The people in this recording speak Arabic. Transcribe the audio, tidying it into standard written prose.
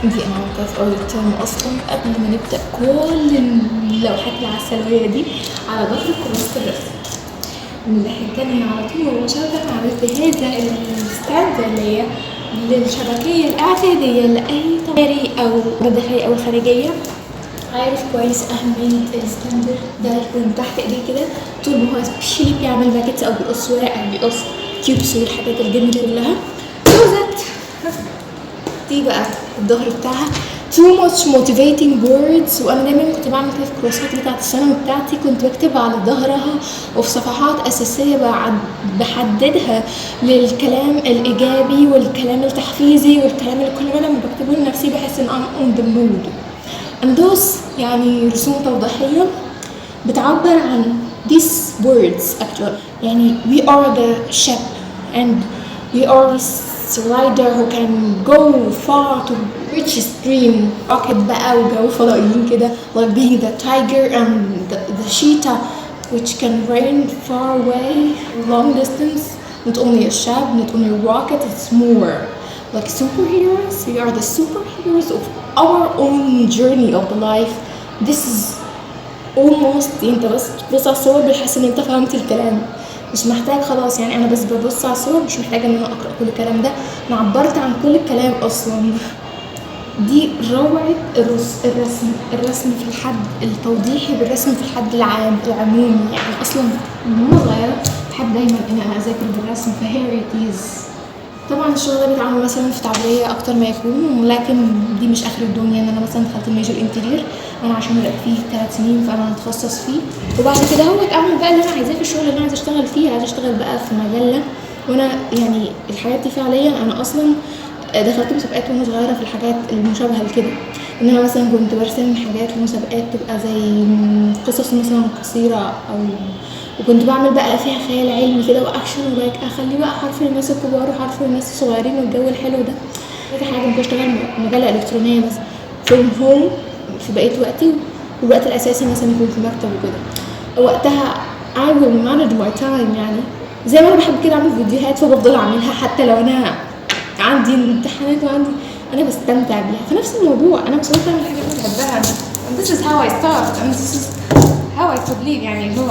دي انا عملتها في اول الترم اصلا قبل ما نبدا كل اللوحات العسليه دي على ظهر كراسه الرسم. من الناحيه التانيه على طول مباشره عملت هذا الستاند اللي هي للشبكيه الاعتياديه لاي طياري او داخلي او خارجيه. عارف كويس اهميه الستاندر ده يكون تحت ايديه كده طول ما هو سبيشالي بيعمل باكيتس او بيقص ورق او بيقص كيوبس والحاجات الجميله كلها. دي بقى الظهر بتاعها too much motivating words، وانا دايما كنت بعمل كده في الكورسات بتاعت الثانوي بتاعتي، كنت بكتب على ظهرها وفي صفحات اساسيه بحددها للكلام الايجابي والكلام التحفيزي والكلام اللي كل ما لما بكتبه لنفسي بحس ان I'm on the mood. and those يعني رسوم توضيحيه بتعبر عن these words actually. يعني we are the ship and we are rider who can go far to reach his dream. rocket بقى وجو فضائيين كده like being the tiger and the cheetah which can reign far away long distance. not only a ship, not only a rocket, it's more like superheroes. We are the superheroes of our own journey of the life. this is almost انت بس على الصور بتحس ان انت فهمت الكلام، مش محتاج خلاص يعني انا بس ببص على الصور، مش محتاجه ان انا اقرا كل الكلام ده، انا عبرت عن كل الكلام اصلا. دي روعه الرسم في الحد التوضيحي بالرسم في الحد العمومي. يعني اصلا من وانا صغيره بحب دايما ان انا اذاكر بالرسم في هيريتيز. طبعا الشغل ده بيتعمل مثلا في تعبيريه اكتر ما يكون، لكن دي مش اخر الدنيا. ان انا مثلا دخلت الميجر انتيرير انا عشان بقى فيه 3 سنين فانا هتخصص فيه، وبعد كده هو اعمل بقى اللي انا عايزاه في الشغل اللي انا عايزه اشتغل فيه. عايزه اشتغل بقى في مجله، وانا يعني الحاجات دي فعليا انا اصلا دخلت مسابقات وانا صغيره في الحاجات المشابهه لكده. ان انا مثلا كنت برسم حاجات لمسابقات تبقى زي قصص مثلا قصيره، وكنت بعمل بقى فيها خيال علمي كده واكشن، وبقى اخليه بقى حرف للناس الكبار وحرف للناس الصغيرين والجو الحلو ده. دي حاجه ممكن اشتغل مجله الكترونيه بس فروم هوم في بقيه وقتي، والوقت الاساسي مثلا يكون في مكتب وكده. وقتها I will manage my time. يعني زي ما انا بحب كده اعمل فيديوهات فبفضل اعملها حتى لو انا عندي امتحانات وعندي انا بستمتع بيها. فنفس الموضوع انا مش بعمل حاجه انا بحبها. and this is how I start and this is how I could live. يعني هو